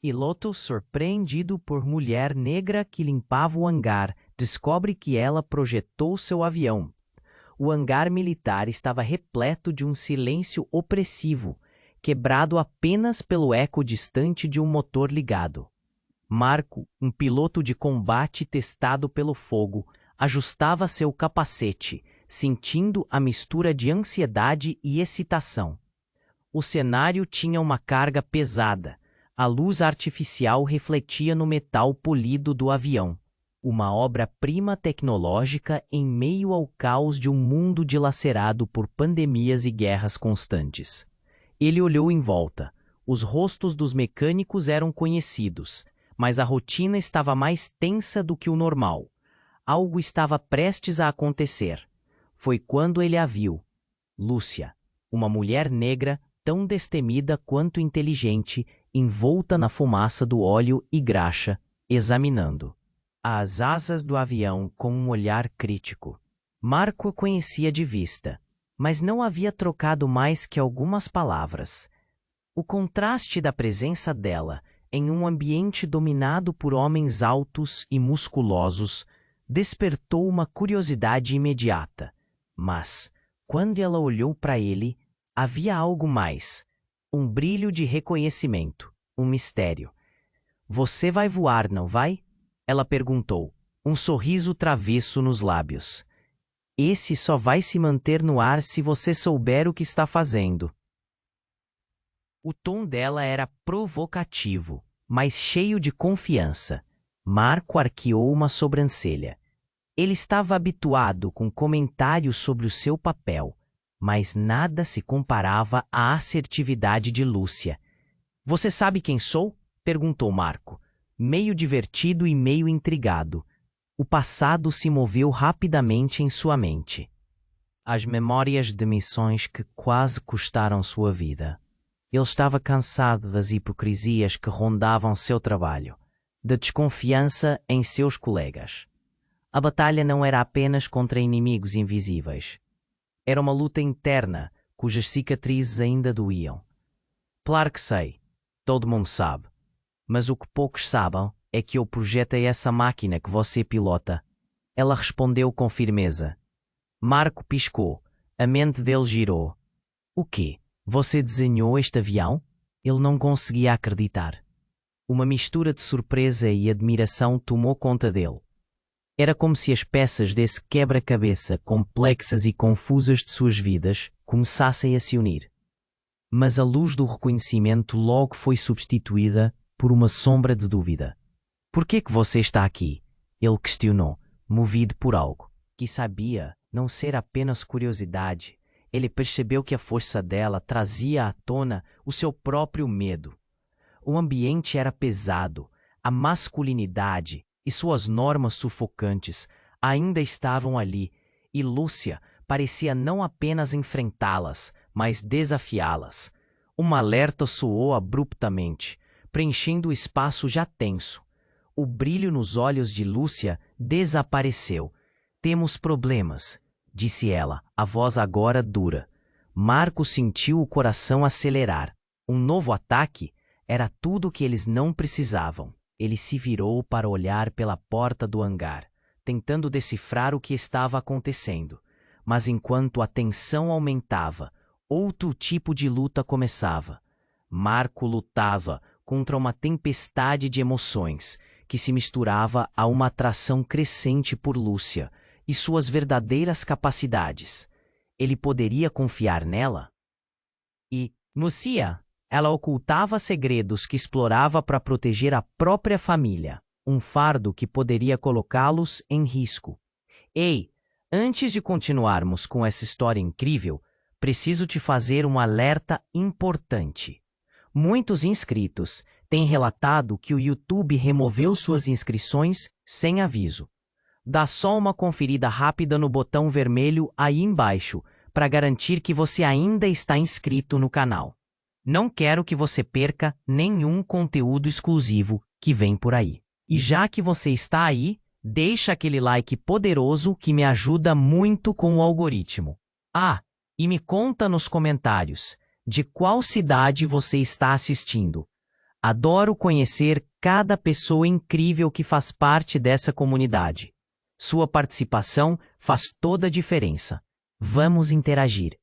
Piloto, surpreendido por mulher negra que limpava o hangar, descobre que ela projetou seu avião. O hangar militar estava repleto de um silêncio opressivo, quebrado apenas pelo eco distante de um motor ligado. Marco, um piloto de combate testado pelo fogo, ajustava seu capacete, sentindo a mistura de ansiedade e excitação. O cenário tinha uma carga pesada. A luz artificial refletia no metal polido do avião, uma obra-prima tecnológica em meio ao caos de um mundo dilacerado por pandemias e guerras constantes. Ele olhou em volta. Os rostos dos mecânicos eram conhecidos, mas a rotina estava mais tensa do que o normal. Algo estava prestes a acontecer. Foi quando ele a viu. Lúcia, uma mulher negra tão destemida quanto inteligente, envolta na fumaça do óleo e graxa, examinando as asas do avião com um olhar crítico. Marco a conhecia de vista, mas não havia trocado mais que algumas palavras. O contraste da presença dela em um ambiente dominado por homens altos e musculosos despertou uma curiosidade imediata. Mas, quando ela olhou para ele, havia algo mais. Um brilho de reconhecimento, um mistério. "Você vai voar, não vai?" Ela perguntou, um sorriso travesso nos lábios. "Esse só vai se manter no ar se você souber o que está fazendo." O tom dela era provocativo, mas cheio de confiança. Marco arqueou uma sobrancelha. Ele estava habituado com comentários sobre o seu papel, mas nada se comparava à assertividade de Lúcia. "Você sabe quem sou?" perguntou Marco, meio divertido e meio intrigado. O passado se moveu rapidamente em sua mente. As memórias de missões que quase custaram sua vida. Ele estava cansado das hipocrisias que rondavam seu trabalho, da desconfiança em seus colegas. A batalha não era apenas contra inimigos invisíveis. Era uma luta interna, cujas cicatrizes ainda doíam. "Claro que sei. Todo mundo sabe. Mas o que poucos sabem é que eu projetei essa máquina que você pilota." Ela respondeu com firmeza. Marco piscou. A mente dele girou. "O quê? Você desenhou este avião?" Ele não conseguia acreditar. Uma mistura de surpresa e admiração tomou conta dele. Era como se as peças desse quebra-cabeça complexas e confusas de suas vidas começassem a se unir. Mas a luz do reconhecimento logo foi substituída por uma sombra de dúvida. "Por que você está aqui?" Ele questionou, movido por algo que sabia não ser apenas curiosidade. Ele percebeu que a força dela trazia à tona o seu próprio medo. O ambiente era pesado, a masculinidade e suas normas sufocantes ainda estavam ali, e Lúcia parecia não apenas enfrentá-las, mas desafiá-las. Um alerta soou abruptamente, preenchendo o espaço já tenso. O brilho nos olhos de Lúcia desapareceu. "Temos problemas", disse ela, a voz agora dura. Marco sentiu o coração acelerar. Um novo ataque era tudo o que eles não precisavam. Ele se virou para olhar pela porta do hangar, tentando decifrar o que estava acontecendo. Mas enquanto a tensão aumentava, outro tipo de luta começava. Marco lutava contra uma tempestade de emoções que se misturava a uma atração crescente por Lúcia e suas verdadeiras capacidades. Ele poderia confiar nela? E, Lúcia, ela ocultava segredos que explorava para proteger a própria família, um fardo que poderia colocá-los em risco. "Ei, antes de continuarmos com essa história incrível, preciso te fazer um alerta importante. Muitos inscritos têm relatado que o YouTube removeu suas inscrições sem aviso. Dá só uma conferida rápida no botão vermelho aí embaixo para garantir que você ainda está inscrito no canal. Não quero que você perca nenhum conteúdo exclusivo que vem por aí. E já que você está aí, deixa aquele like poderoso que me ajuda muito com o algoritmo. Ah, e me conta nos comentários de qual cidade você está assistindo. Adoro conhecer cada pessoa incrível que faz parte dessa comunidade. Sua participação faz toda a diferença. Vamos interagir.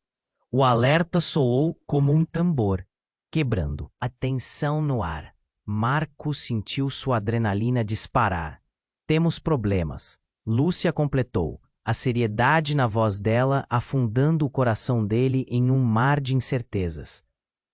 O alerta soou como um tambor, quebrando a tensão no ar. Marco sentiu sua adrenalina disparar. Temos problemas. Lúcia completou, a seriedade na voz dela afundando o coração dele em um mar de incertezas.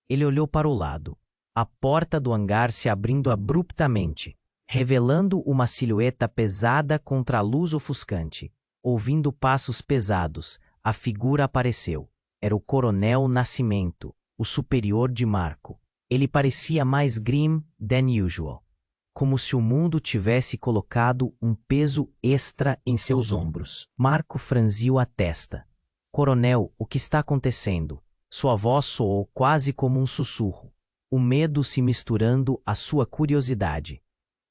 Ele olhou para o lado. A porta do hangar se abrindo abruptamente, revelando uma silhueta pesada contra a luz ofuscante. Ouvindo passos pesados, a figura apareceu. Era o Coronel Nascimento, o superior de Marco. Ele parecia mais grim than usual, como se o mundo tivesse colocado um peso extra em seus ombros. Marco franziu a testa. Coronel, o que está acontecendo? Sua voz soou quase como um sussurro, o medo se misturando à sua curiosidade.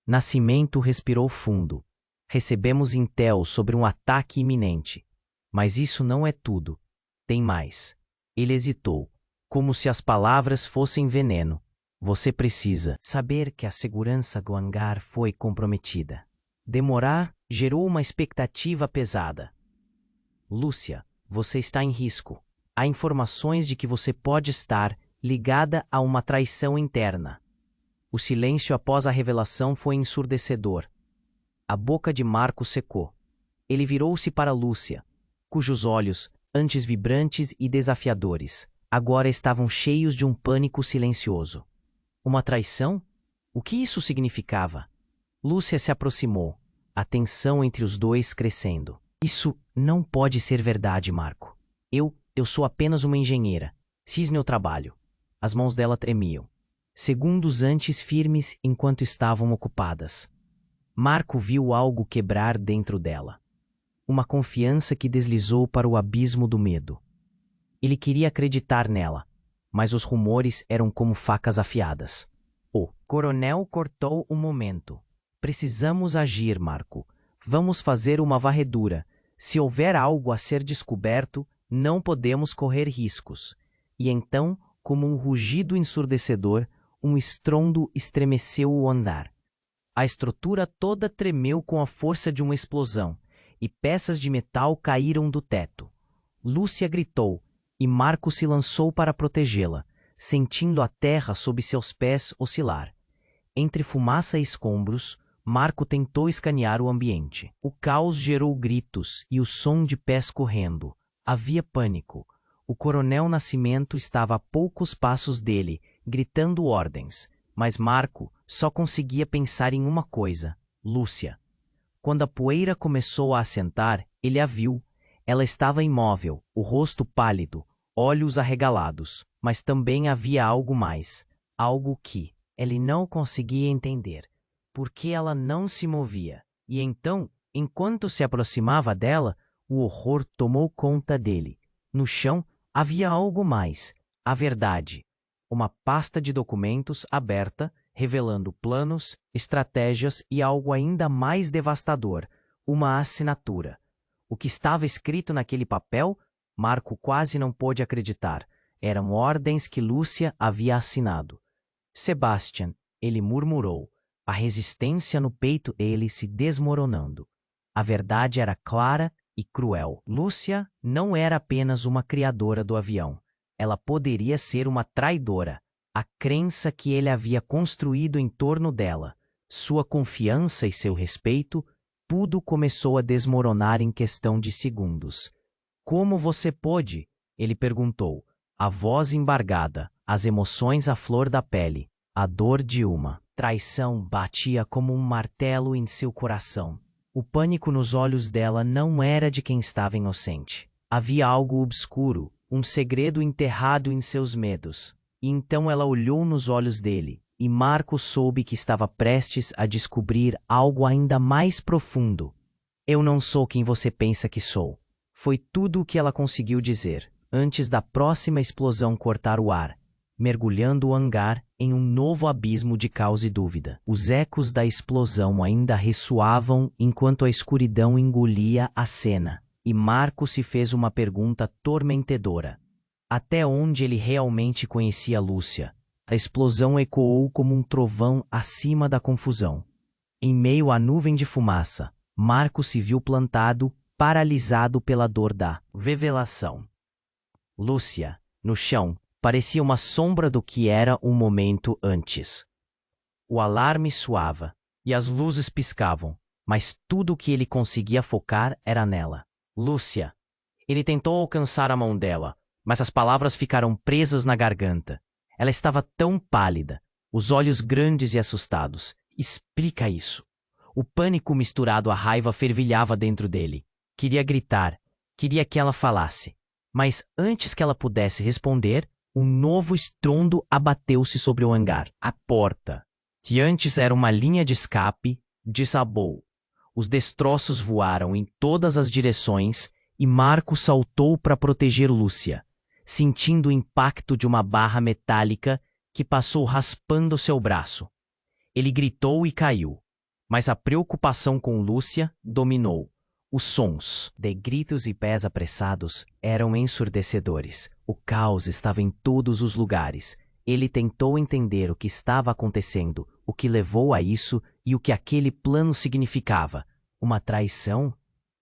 Nascimento respirou fundo. Recebemos intel sobre um ataque iminente. Mas isso não é tudo. Tem mais. Ele hesitou, como se as palavras fossem veneno. Você precisa saber que a segurança do hangar foi comprometida. Demorar gerou uma expectativa pesada. Lúcia, você está em risco. Há informações de que você pode estar ligada a uma traição interna. O silêncio após a revelação foi ensurdecedor. A boca de Marco secou. Ele virou-se para Lúcia, cujos olhos, antes vibrantes e desafiadores, agora estavam cheios de um pânico silencioso. Uma traição? O que isso significava? Lúcia se aproximou, a tensão entre os dois crescendo. Isso não pode ser verdade, Marco. Eu sou apenas uma engenheira. Fiz meu trabalho. As mãos dela tremiam. Segundos antes firmes enquanto estavam ocupadas. Marco viu algo quebrar dentro dela. Uma confiança que deslizou para o abismo do medo. Ele queria acreditar nela, mas os rumores eram como facas afiadas. O coronel cortou o momento. Precisamos agir, Marco. Vamos fazer uma varredura. Se houver algo a ser descoberto, não podemos correr riscos. E então, como um rugido ensurdecedor, um estrondo estremeceu o andar. A estrutura toda tremeu com a força de uma explosão, e peças de metal caíram do teto. Lúcia gritou, e Marco se lançou para protegê-la, sentindo a terra sob seus pés oscilar. Entre fumaça e escombros, Marco tentou escanear o ambiente. O caos gerou gritos e o som de pés correndo. Havia pânico. O coronel Nascimento estava a poucos passos dele, gritando ordens, mas Marco só conseguia pensar em uma coisa: Lúcia. Quando a poeira começou a assentar, ele a viu. Ela estava imóvel, o rosto pálido, olhos arregalados, mas também havia algo mais, algo que ele não conseguia entender. Por que ela não se movia? E então, enquanto se aproximava dela, o horror tomou conta dele. No chão, havia algo mais, a verdade. Uma pasta de documentos aberta, revelando planos, estratégias e algo ainda mais devastador, uma assinatura. O que estava escrito naquele papel, Marco quase não pôde acreditar. Eram ordens que Lúcia havia assinado. Sebastian, ele murmurou, a resistência no peito dele se desmoronando. A verdade era clara e cruel. Lúcia não era apenas uma criadora do avião. Ela poderia ser uma traidora. A crença que ele havia construído em torno dela, sua confiança e seu respeito, tudo começou a desmoronar em questão de segundos. Como você pôde? Ele perguntou, a voz embargada, as emoções à flor da pele, a dor de uma traição batia como um martelo em seu coração. O pânico nos olhos dela não era de quem estava inocente. Havia algo obscuro, um segredo enterrado em seus medos. E então ela olhou nos olhos dele, e Marco soube que estava prestes a descobrir algo ainda mais profundo. Eu não sou quem você pensa que sou. Foi tudo o que ela conseguiu dizer, antes da próxima explosão cortar o ar, mergulhando o hangar em um novo abismo de caos e dúvida. Os ecos da explosão ainda ressoavam enquanto a escuridão engolia a cena, e Marco se fez uma pergunta tormentadora. Até onde ele realmente conhecia Lúcia? A explosão ecoou como um trovão acima da confusão. Em meio à nuvem de fumaça, Marco se viu plantado, paralisado pela dor da revelação. Lúcia, no chão, parecia uma sombra do que era um momento antes. O alarme soava, e as luzes piscavam, mas tudo o que ele conseguia focar era nela. Lúcia. Ele tentou alcançar a mão dela, mas as palavras ficaram presas na garganta. Ela estava tão pálida, os olhos grandes e assustados. Explica isso. O pânico misturado à raiva fervilhava dentro dele. Queria gritar, queria que ela falasse. Mas antes que ela pudesse responder, um novo estrondo abateu-se sobre o hangar. A porta, que antes era uma linha de escape, desabou. Os destroços voaram em todas as direções e Marco saltou para proteger Lúcia, sentindo o impacto de uma barra metálica que passou raspando seu braço. Ele gritou e caiu, mas a preocupação com Lúcia dominou. Os sons de gritos e pés apressados eram ensurdecedores. O caos estava em todos os lugares. Ele tentou entender o que estava acontecendo, o que levou a isso e o que aquele plano significava. Uma traição?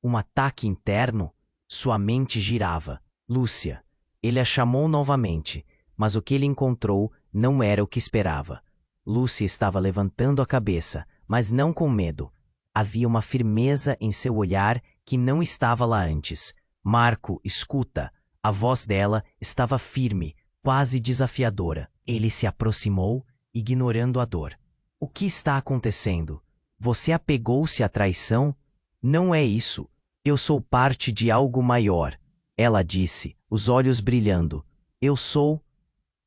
Um ataque interno? Sua mente girava. Lúcia. Ele a chamou novamente, mas o que ele encontrou não era o que esperava. Lúcia estava levantando a cabeça, mas não com medo. Havia uma firmeza em seu olhar que não estava lá antes. Marco, escuta. A voz dela estava firme, quase desafiadora. Ele se aproximou, ignorando a dor. O que está acontecendo? Você apegou-se à traição? Não é isso. Eu sou parte de algo maior. Ela disse, os olhos brilhando. Eu sou...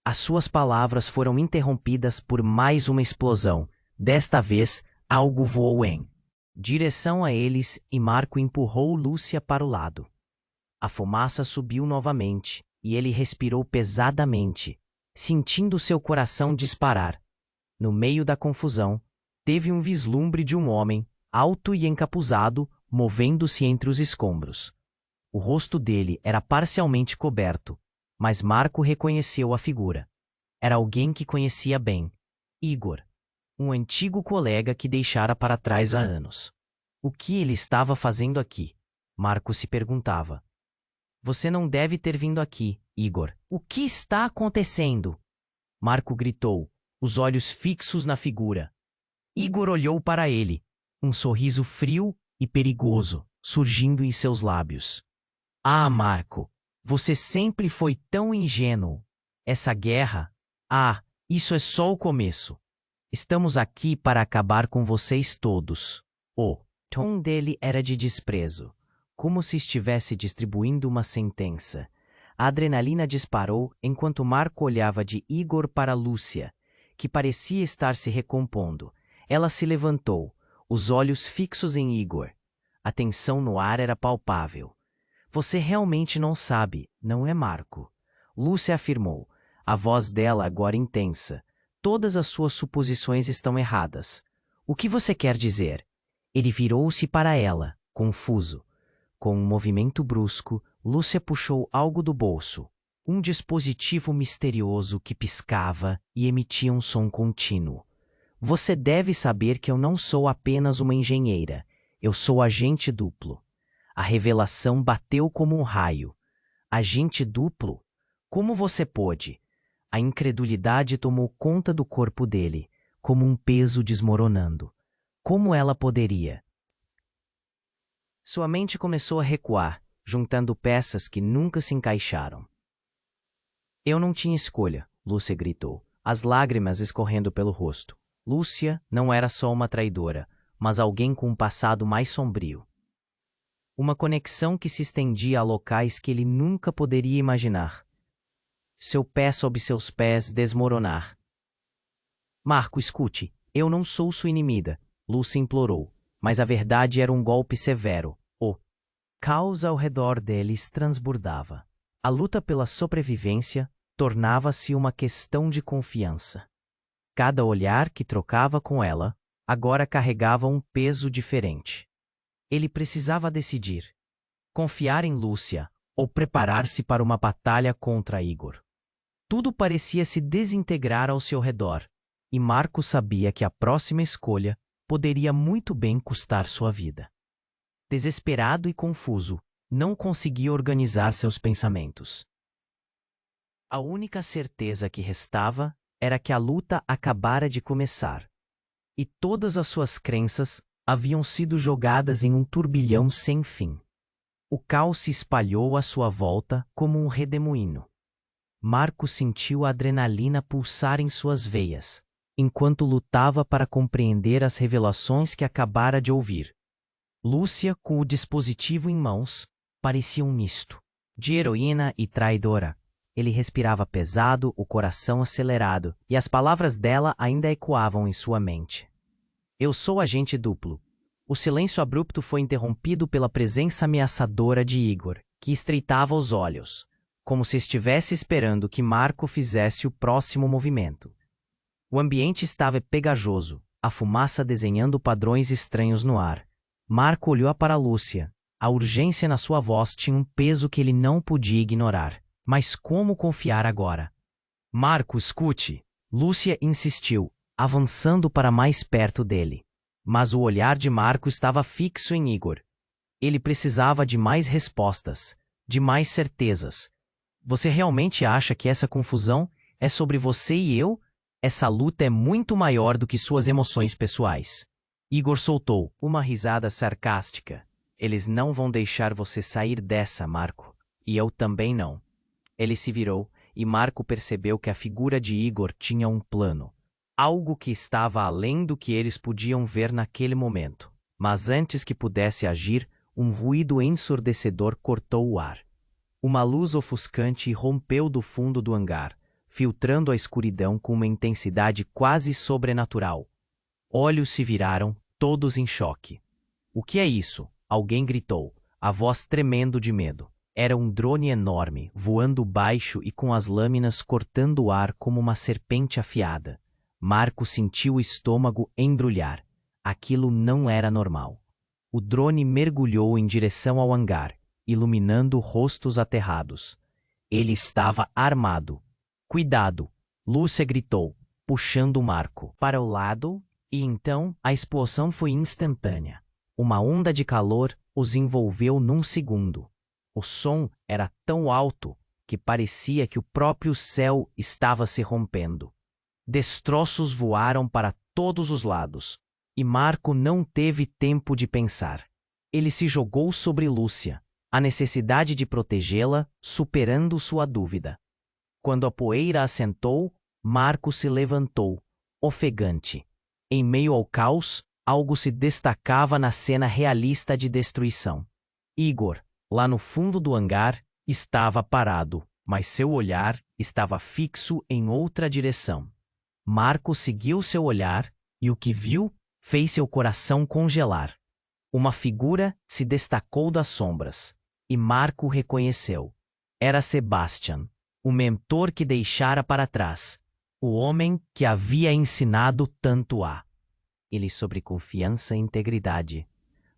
As suas palavras foram interrompidas por mais uma explosão. Desta vez, algo voou em direção a eles e Marco empurrou Lúcia para o lado. A fumaça subiu novamente e ele respirou pesadamente, sentindo seu coração disparar. No meio da confusão, teve um vislumbre de um homem, alto e encapuzado, movendo-se entre os escombros. O rosto dele era parcialmente coberto, mas Marco reconheceu a figura. Era alguém que conhecia bem. Igor, um antigo colega que deixara para trás há anos. O que ele estava fazendo aqui? Marco se perguntava. Você não deve ter vindo aqui, Igor. O que está acontecendo? Marco gritou, os olhos fixos na figura. Igor olhou para ele, um sorriso frio e perigoso surgindo em seus lábios. Ah, Marco, você sempre foi tão ingênuo. Essa guerra... isso é só o começo. Estamos aqui para acabar com vocês todos. O tom dele era de desprezo, como se estivesse distribuindo uma sentença. A adrenalina disparou enquanto Marco olhava de Igor para Lúcia, que parecia estar se recompondo. Ela se levantou, os olhos fixos em Igor. A tensão no ar era palpável. Você realmente não sabe, não é, Marco? Lúcia afirmou, a voz dela agora intensa. Todas as suas suposições estão erradas. O que você quer dizer? Ele virou-se para ela, confuso. Com um movimento brusco, Lúcia puxou algo do bolso. Um dispositivo misterioso que piscava e emitia um som contínuo. Você deve saber que eu não sou apenas uma engenheira. Eu sou agente duplo. A revelação bateu como um raio. Agente duplo? Como você pôde? A incredulidade tomou conta do corpo dele, como um peso desmoronando. Como ela poderia? Sua mente começou a recuar, juntando peças que nunca se encaixaram. Eu não tinha escolha, Lúcia gritou, as lágrimas escorrendo pelo rosto. Lúcia não era só uma traidora, mas alguém com um passado mais sombrio. Uma conexão que se estendia a locais que ele nunca poderia imaginar. Seu pé sob seus pés desmoronar. Marco, escute, eu não sou sua inimiga, Lúcia implorou, mas a verdade era um golpe severo. O caos ao redor deles transbordava. A luta pela sobrevivência tornava-se uma questão de confiança. Cada olhar que trocava com ela agora carregava um peso diferente. Ele precisava decidir: confiar em Lúcia ou preparar-se para uma batalha contra Igor. Tudo parecia se desintegrar ao seu redor, e Marco sabia que a próxima escolha poderia muito bem custar sua vida. Desesperado e confuso, não conseguia organizar seus pensamentos. A única certeza que restava era que a luta acabara de começar, e todas as suas crenças haviam sido jogadas em um turbilhão sem fim. O caos se espalhou à sua volta como um redemoinho. Marco sentiu a adrenalina pulsar em suas veias, enquanto lutava para compreender as revelações que acabara de ouvir. Lúcia, com o dispositivo em mãos, parecia um misto de heroína e traidora. Ele respirava pesado, o coração acelerado, e as palavras dela ainda ecoavam em sua mente. Eu sou agente duplo. O silêncio abrupto foi interrompido pela presença ameaçadora de Igor, que estreitava os olhos, como se estivesse esperando que Marco fizesse o próximo movimento. O ambiente estava pegajoso, a fumaça desenhando padrões estranhos no ar. Marco olhou para Lúcia. A urgência na sua voz tinha um peso que ele não podia ignorar. Mas como confiar agora? Marco, escute! Lúcia insistiu, avançando para mais perto dele. Mas o olhar de Marco estava fixo em Igor. Ele precisava de mais respostas, de mais certezas. Você realmente acha que essa confusão é sobre você e eu? Essa luta é muito maior do que suas emoções pessoais. Igor soltou uma risada sarcástica. Eles não vão deixar você sair dessa, Marco. E eu também não. Ele se virou, e Marco percebeu que a figura de Igor tinha um plano. Algo que estava além do que eles podiam ver naquele momento. Mas antes que pudesse agir, um ruído ensurdecedor cortou o ar. Uma luz ofuscante rompeu do fundo do hangar, filtrando a escuridão com uma intensidade quase sobrenatural. Olhos se viraram, todos em choque. O que é isso? Alguém gritou, a voz tremendo de medo. Era um drone enorme, voando baixo e com as lâminas cortando o ar como uma serpente afiada. Marco sentiu o estômago embrulhar. Aquilo não era normal. O drone mergulhou em direção ao hangar, iluminando rostos aterrados. Ele estava armado. Cuidado! Lúcia gritou, puxando Marco para o lado, e então a explosão foi instantânea. Uma onda de calor os envolveu num segundo. O som era tão alto que parecia que o próprio céu estava se rompendo. Destroços voaram para todos os lados, e Marco não teve tempo de pensar. Ele se jogou sobre Lúcia, a necessidade de protegê-la superando sua dúvida. Quando a poeira assentou, Marco se levantou, ofegante. Em meio ao caos, algo se destacava na cena realista de destruição. Igor, lá no fundo do hangar, estava parado, mas seu olhar estava fixo em outra direção. Marco seguiu seu olhar, e o que viu fez seu coração congelar. Uma figura se destacou das sombras, e Marco reconheceu. Era Sebastian, o mentor que deixara para trás, o homem que havia ensinado tanto a ele sobre confiança e integridade.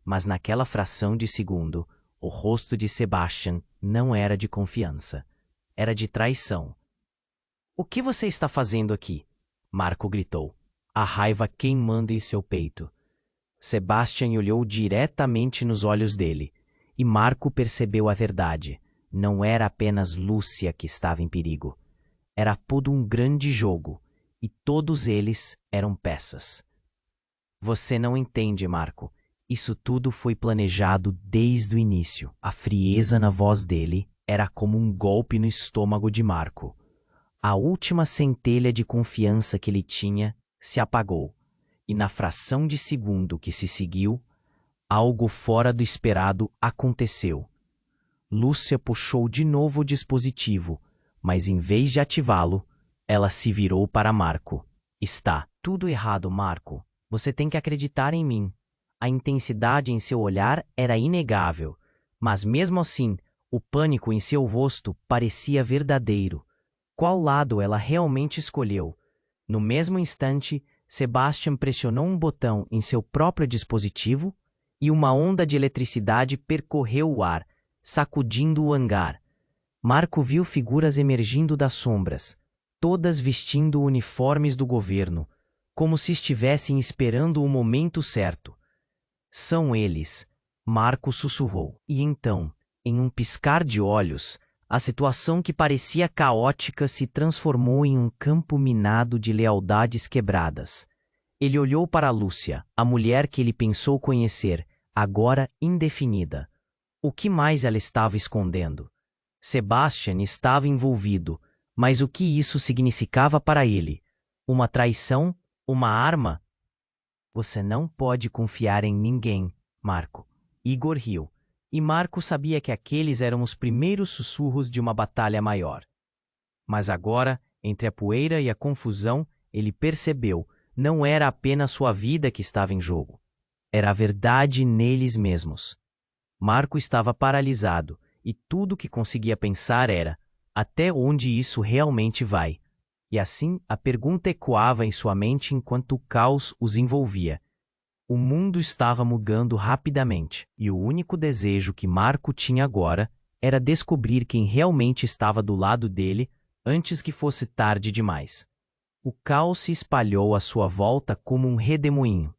Mas naquela fração de segundo, o rosto de Sebastian não era de confiança, era de traição. O que você está fazendo aqui? Marco gritou, a raiva queimando em seu peito. Sebastian olhou diretamente nos olhos dele, e Marco percebeu a verdade. Não era apenas Lúcia que estava em perigo. Era todo um grande jogo, e todos eles eram peças. Você não entende, Marco. Isso tudo foi planejado desde o início. A frieza na voz dele era como um golpe no estômago de Marco. A última centelha de confiança que ele tinha se apagou, e na fração de segundo que se seguiu, algo fora do esperado aconteceu. Lúcia puxou de novo o dispositivo, mas em vez de ativá-lo, ela se virou para Marco. Está tudo errado, Marco. Você tem que acreditar em mim. A intensidade em seu olhar era inegável, mas mesmo assim, o pânico em seu rosto parecia verdadeiro. Qual lado ela realmente escolheu? No mesmo instante, Sebastian pressionou um botão em seu próprio dispositivo e uma onda de eletricidade percorreu o ar, sacudindo o hangar. Marco viu figuras emergindo das sombras, todas vestindo uniformes do governo, como se estivessem esperando o momento certo. São eles, Marco sussurrou. E então, em um piscar de olhos, a situação que parecia caótica se transformou em um campo minado de lealdades quebradas. Ele olhou para Lúcia, a mulher que ele pensou conhecer, agora indefinida. O que mais ela estava escondendo? Sebastian estava envolvido, mas o que isso significava para ele? Uma traição? Uma arma? Você não pode confiar em ninguém, Marco. Igor riu. E Marco sabia que aqueles eram os primeiros sussurros de uma batalha maior. Mas agora, entre a poeira e a confusão, ele percebeu, não era apenas sua vida que estava em jogo. Era a verdade neles mesmos. Marco estava paralisado, e tudo o que conseguia pensar era: até onde isso realmente vai? E assim, a pergunta ecoava em sua mente enquanto o caos os envolvia. O mundo estava mudando rapidamente, e o único desejo que Marco tinha agora era descobrir quem realmente estava do lado dele antes que fosse tarde demais. O caos se espalhou à sua volta como um redemoinho.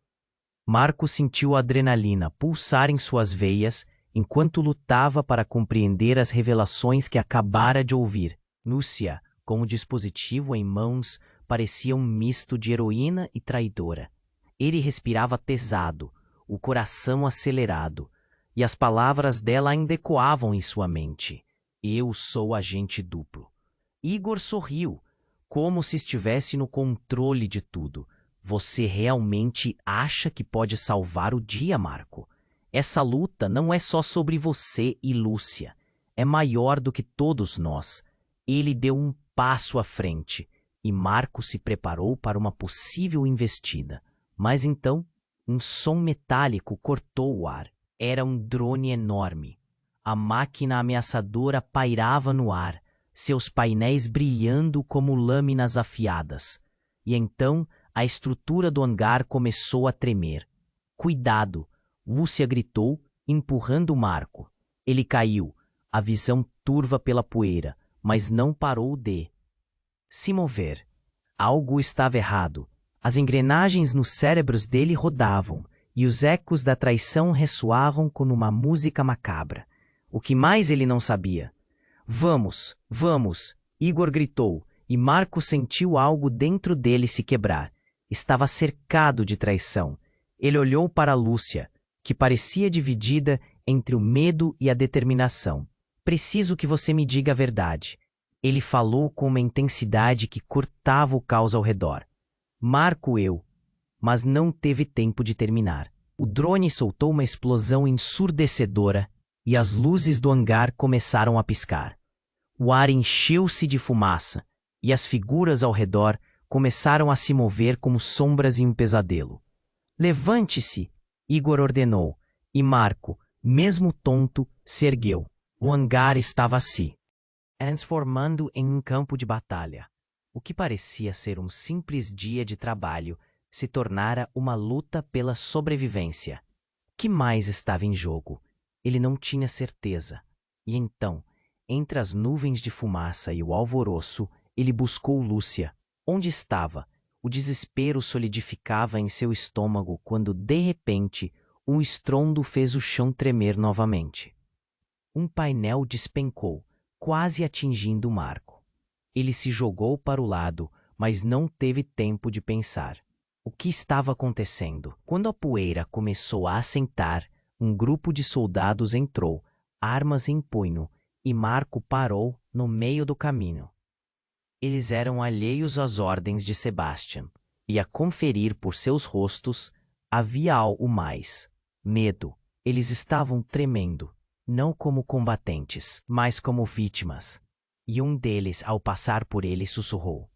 Marco sentiu a adrenalina pulsar em suas veias enquanto lutava para compreender as revelações que acabara de ouvir. Lúcia, com o dispositivo em mãos, parecia um misto de heroína e traidora. Ele respirava pesado, o coração acelerado, e as palavras dela ainda ecoavam em sua mente. Eu sou agente duplo. Igor sorriu, como se estivesse no controle de tudo. Você realmente acha que pode salvar o dia, Marco? Essa luta não é só sobre você e Lúcia. É maior do que todos nós. Ele deu um passo à frente, e Marco se preparou para uma possível investida. Mas então, um som metálico cortou o ar. Era um drone enorme. A máquina ameaçadora pairava no ar, seus painéis brilhando como lâminas afiadas. E então, a estrutura do hangar começou a tremer. Cuidado! Lúcia gritou, empurrando Marco. Ele caiu, a visão turva pela poeira, mas não parou de se mover. Algo estava errado. As engrenagens nos cérebros dele rodavam, e os ecos da traição ressoavam como uma música macabra. O que mais ele não sabia? Vamos, vamos! Igor gritou, e Marco sentiu algo dentro dele se quebrar. Estava cercado de traição. Ele olhou para Lúcia, que parecia dividida entre o medo e a determinação. Preciso que você me diga a verdade. Ele falou com uma intensidade que cortava o caos ao redor. Marco eu, mas não teve tempo de terminar. O drone soltou uma explosão ensurdecedora e as luzes do hangar começaram a piscar. O ar encheu-se de fumaça e as figuras ao redor começaram a se mover como sombras em um pesadelo. Levante-se, Igor ordenou, e Marco, mesmo tonto, se ergueu. O hangar estava se transformando em um campo de batalha. O que parecia ser um simples dia de trabalho se tornara uma luta pela sobrevivência. Que mais estava em jogo? Ele não tinha certeza. E então, entre as nuvens de fumaça e o alvoroço, ele buscou Lúcia. Onde estava? O desespero solidificava em seu estômago quando, de repente, um estrondo fez o chão tremer novamente. Um painel despencou, quase atingindo Marco. Ele se jogou para o lado, mas não teve tempo de pensar. O que estava acontecendo? Quando a poeira começou a assentar, um grupo de soldados entrou, armas em punho, e Marco parou no meio do caminho. Eles eram alheios às ordens de Sebastian, e a conferir por seus rostos, havia algo mais: medo. Eles estavam tremendo, não como combatentes, mas como vítimas. E um deles, ao passar por ele, sussurrou: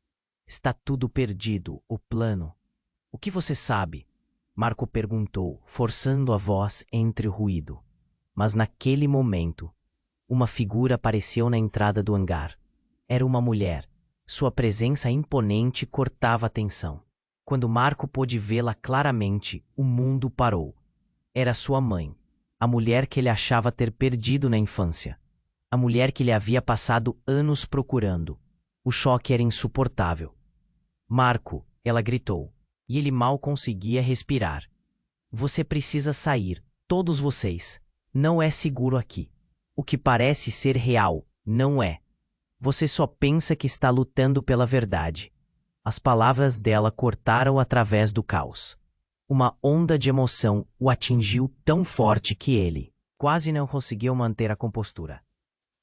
Está tudo perdido, o plano. O que você sabe? Marco perguntou, forçando a voz entre o ruído. Mas naquele momento, uma figura apareceu na entrada do hangar. Era uma mulher. Sua presença imponente cortava a tensão. Quando Marco pôde vê-la claramente, o mundo parou. Era sua mãe, a mulher que ele achava ter perdido na infância. a mulher que ele havia passado anos procurando. O choque era insuportável. Marco, ela gritou, e ele mal conseguia respirar. Você precisa sair, todos vocês. Não é seguro aqui. O que parece ser real, não é. Você só pensa que está lutando pela verdade. As palavras dela cortaram através do caos. Uma onda de emoção o atingiu tão forte que ele quase não conseguiu manter a compostura.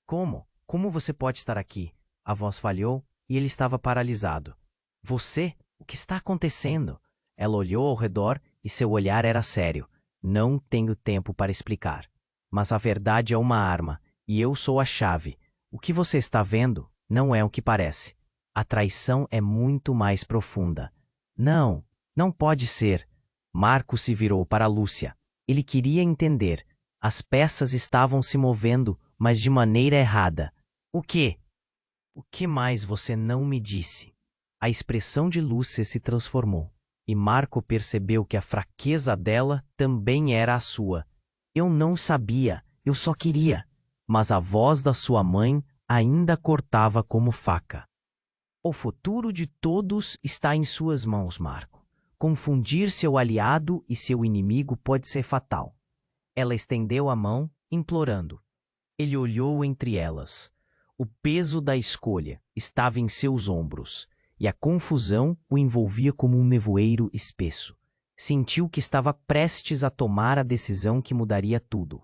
Como? Como você pode estar aqui? A voz falhou e ele estava paralisado. Você? O que está acontecendo? Ela olhou ao redor e seu olhar era sério. Não tenho tempo para explicar. Mas a verdade é uma arma, e eu sou a chave. O que você está vendo não é o que parece. A traição é muito mais profunda. Não, não pode ser. Marco se virou para Lúcia. Ele queria entender. As peças estavam se movendo, mas de maneira errada. O quê? O que mais você não me disse? A expressão de Lúcia se transformou, e Marco percebeu que a fraqueza dela também era a sua. Eu não sabia, eu só queria. Mas a voz da sua mãe ainda cortava como faca. O futuro de todos está em suas mãos, Marco. Confundir seu aliado e seu inimigo pode ser fatal. Ela estendeu a mão, implorando. Ele olhou entre elas. O peso da escolha estava em seus ombros, e a confusão o envolvia como um nevoeiro espesso. Sentiu que estava prestes a tomar a decisão que mudaria tudo.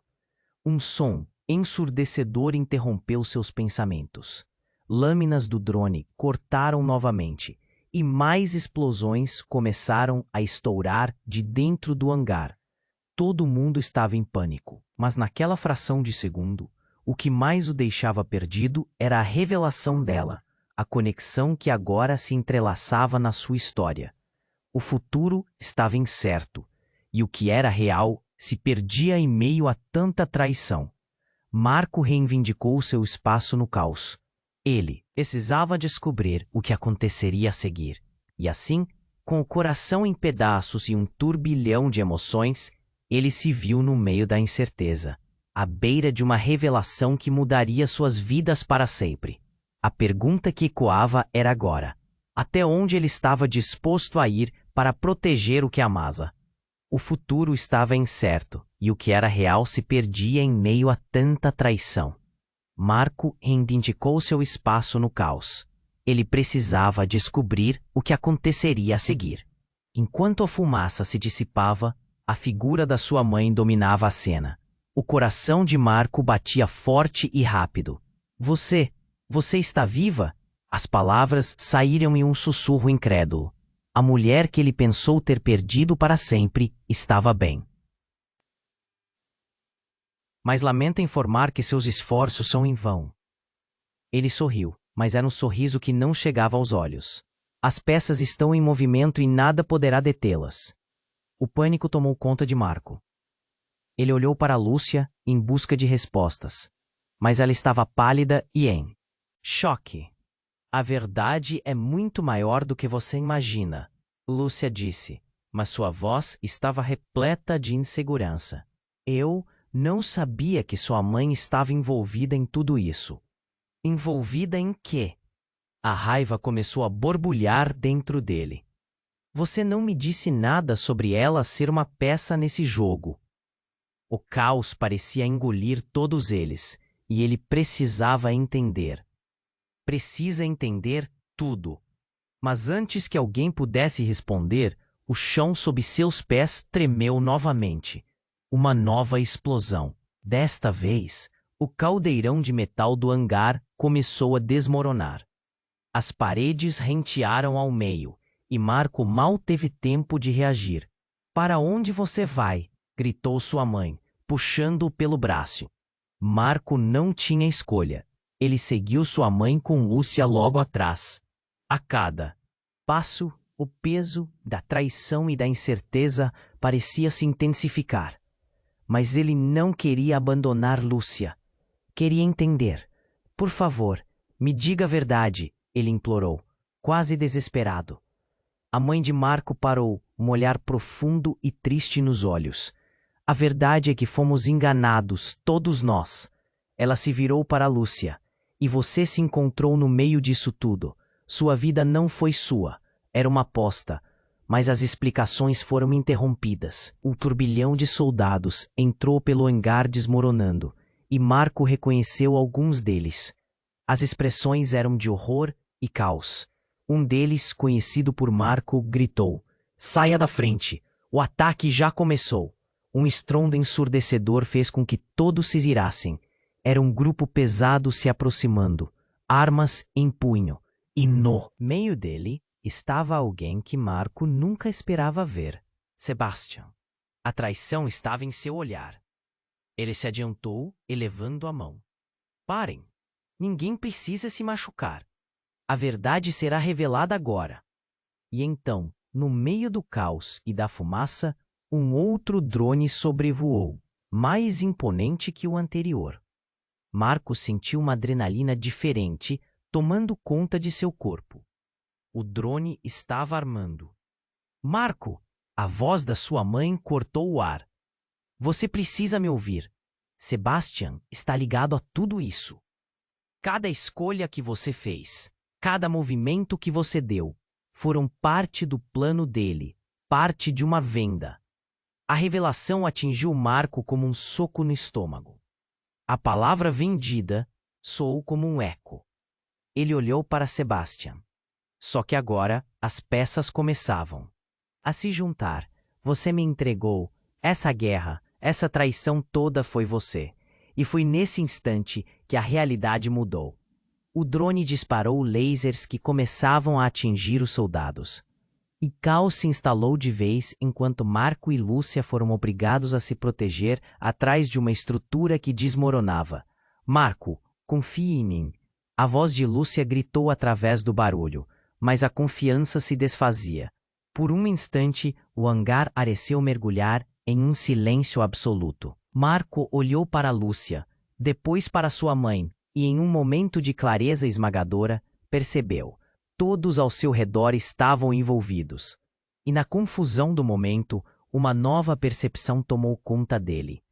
Um som ensurdecedor interrompeu seus pensamentos. Lâminas do drone cortaram novamente, e mais explosões começaram a estourar de dentro do hangar. Todo mundo estava em pânico, mas naquela fração de segundo, o que mais o deixava perdido era a revelação dela, a conexão que agora se entrelaçava na sua história. O futuro estava incerto, e o que era real se perdia em meio a tanta traição. Marco reivindicou seu espaço no caos. Ele precisava descobrir o que aconteceria a seguir. E assim, com o coração em pedaços e um turbilhão de emoções, ele se viu no meio da incerteza, à beira de uma revelação que mudaria suas vidas para sempre. A pergunta que ecoava era agora: até onde ele estava disposto a ir para proteger o que amava? O futuro estava incerto, e o que era real se perdia em meio a tanta traição. Marco reivindicou seu espaço no caos. Ele precisava descobrir o que aconteceria a seguir. Enquanto a fumaça se dissipava, a figura da sua mãe dominava a cena. O coração de Marco batia forte e rápido. Você está viva? As palavras saíram em um sussurro incrédulo. A mulher que ele pensou ter perdido para sempre estava bem. Mas lamenta informar que seus esforços são em vão. Ele sorriu, mas era um sorriso que não chegava aos olhos. As peças estão em movimento e nada poderá detê-las. O pânico tomou conta de Marco. Ele olhou para Lúcia em busca de respostas, mas ela estava pálida e em choque. A verdade é muito maior do que você imagina, Lúcia disse, mas sua voz estava repleta de insegurança. Eu não sabia que sua mãe estava envolvida em tudo isso. Envolvida em quê? A raiva começou a borbulhar dentro dele. Você não me disse nada sobre ela ser uma peça nesse jogo. O caos parecia engolir todos eles, e ele precisava entender. Precisa entender tudo. Mas antes que alguém pudesse responder, o chão sob seus pés tremeu novamente. Uma nova explosão. Desta vez, o caldeirão de metal do hangar começou a desmoronar. As paredes rentearam ao meio, e Marco mal teve tempo de reagir. Para onde você vai? Gritou sua mãe, puxando-o pelo braço. Marco não tinha escolha. Ele seguiu sua mãe com Lúcia logo atrás. A cada passo, o peso da traição e da incerteza parecia se intensificar. Mas ele não queria abandonar Lúcia. Queria entender. Por favor, me diga a verdade, ele implorou, quase desesperado. A mãe de Marco parou, um olhar profundo e triste nos olhos. A verdade é que fomos enganados, todos nós. Ela se virou para Lúcia. E você se encontrou no meio disso tudo. Sua vida não foi sua. Era uma aposta. Mas as explicações foram interrompidas. Um turbilhão de soldados entrou pelo hangar desmoronando. E Marco reconheceu alguns deles. As expressões eram de horror e caos. Um deles, conhecido por Marco, gritou: "Saia da frente! O ataque já começou!" Um estrondo ensurdecedor fez com que todos se virassem. Era um grupo pesado se aproximando, armas em punho. E no meio dele estava alguém que Marco nunca esperava ver: Sebastian. A traição estava em seu olhar. Ele se adiantou, elevando a mão. "Parem! Ninguém precisa se machucar. A verdade será revelada agora." E então, no meio do caos e da fumaça, um outro drone sobrevoou, mais imponente que o anterior. Marco sentiu uma adrenalina diferente tomando conta de seu corpo. O drone estava armando. "Marco!" A voz da sua mãe cortou o ar. "Você precisa me ouvir. Sebastian está ligado a tudo isso. Cada escolha que você fez, cada movimento que você deu, foram parte do plano dele, parte de uma venda." A revelação atingiu Marco como um soco no estômago. A palavra vendida soou como um eco. Ele olhou para Sebastian. Só que agora as peças começavam a se juntar. "Você me entregou. Essa guerra, essa traição toda foi você." E foi nesse instante que a realidade mudou. O drone disparou lasers que começavam a atingir os soldados. E caos se instalou de vez enquanto Marco e Lúcia foram obrigados a se proteger atrás de uma estrutura que desmoronava. "Marco, confie em mim." A voz de Lúcia gritou através do barulho, mas a confiança se desfazia. Por um instante, o hangar pareceu mergulhar em um silêncio absoluto. Marco olhou para Lúcia, depois para sua mãe, e em um momento de clareza esmagadora, percebeu: todos ao seu redor estavam envolvidos. E na confusão do momento, uma nova percepção tomou conta dele.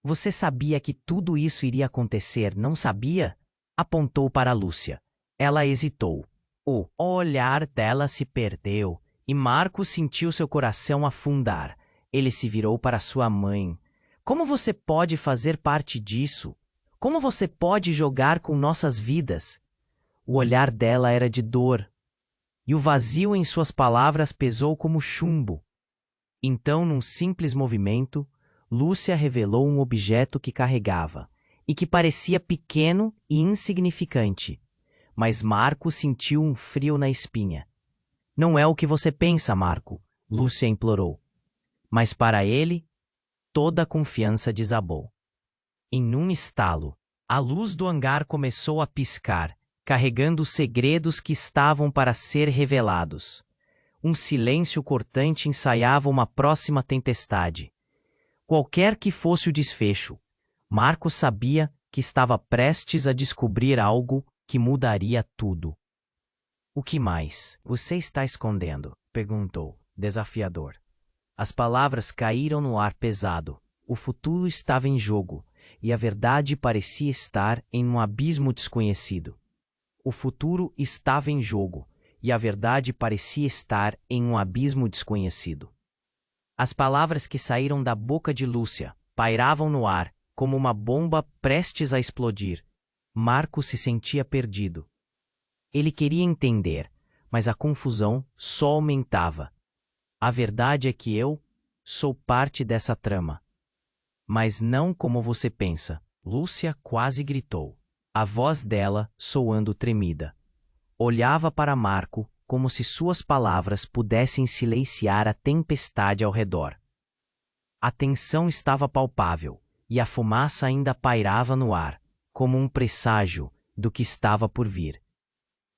"Você sabia que tudo isso iria acontecer, não sabia?" Apontou para Lúcia. Ela hesitou. O olhar dela se perdeu, e Marco sentiu seu coração afundar. Ele se virou para sua mãe. "Como você pode fazer parte disso? Como você pode jogar com nossas vidas?" O olhar dela era de dor, e o vazio em suas palavras pesou como chumbo. Então, num simples movimento, Lúcia revelou um objeto que carregava, e que parecia pequeno e insignificante. Mas Marco sentiu um frio na espinha. "Não é o que você pensa, Marco," Lúcia implorou. Mas para ele, toda a confiança desabou. Em um estalo, a luz do hangar começou a piscar, carregando segredos que estavam para ser revelados. Um silêncio cortante ensaiava uma próxima tempestade. Qualquer que fosse o desfecho, Marco sabia que estava prestes a descobrir algo que mudaria tudo. "O que mais você está escondendo?" perguntou, desafiador. As palavras caíram no ar pesado. O futuro estava em jogo, e a verdade parecia estar em um abismo desconhecido. O futuro estava em jogo, e a verdade parecia estar em um abismo desconhecido. As palavras que saíram da boca de Lúcia pairavam no ar, como uma bomba prestes a explodir. Marco se sentia perdido. Ele queria entender, mas a confusão só aumentava. "A verdade é que eu sou parte dessa trama." "Mas não como você pensa," Lúcia quase gritou, a voz dela soando tremida. Olhava para Marco como se suas palavras pudessem silenciar a tempestade ao redor. A tensão estava palpável, e a fumaça ainda pairava no ar, como um presságio do que estava por vir.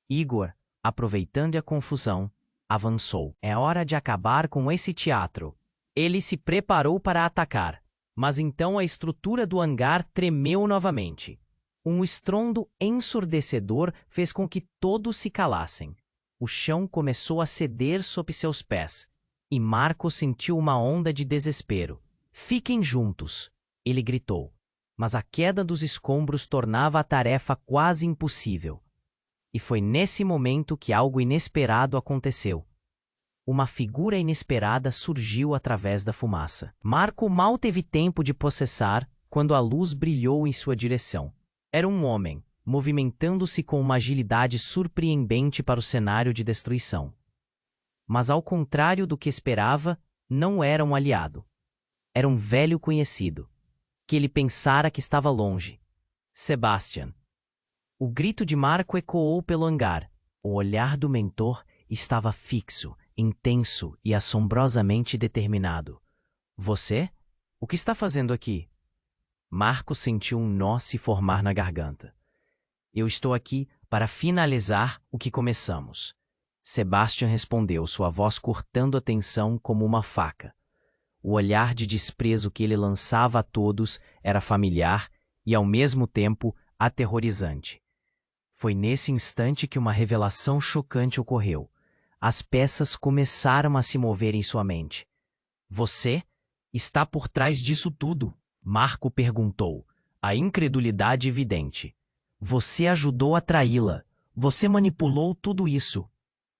Igor, aproveitando a confusão, avançou. "É hora de acabar com esse teatro." Ele se preparou para atacar, mas então a estrutura do hangar tremeu novamente. Um estrondo ensurdecedor fez com que todos se calassem. O chão começou a ceder sob seus pés, e Marco sentiu uma onda de desespero. "Fiquem juntos!" ele gritou. Mas a queda dos escombros tornava a tarefa quase impossível. E foi nesse momento que algo inesperado aconteceu. Uma figura inesperada surgiu através da fumaça. Marco mal teve tempo de processar quando a luz brilhou em sua direção. Era um homem, movimentando-se com uma agilidade surpreendente para o cenário de destruição. Mas ao contrário do que esperava, não era um aliado. Era um velho conhecido, que ele pensara que estava longe. Sebastian. O grito de Marco ecoou pelo hangar. O olhar do mentor estava fixo, intenso e assombrosamente determinado. Você? O que está fazendo aqui? Marco sentiu um nó se formar na garganta. Eu estou aqui para finalizar o que começamos. Sebastian respondeu, sua voz cortando a tensão como uma faca. O olhar de desprezo que ele lançava a todos era familiar e, ao mesmo tempo, aterrorizante. Foi nesse instante que uma revelação chocante ocorreu. As peças começaram a se mover em sua mente. Você está por trás disso tudo? Marco perguntou, a incredulidade evidente. Você ajudou a traí-la. Você manipulou tudo isso.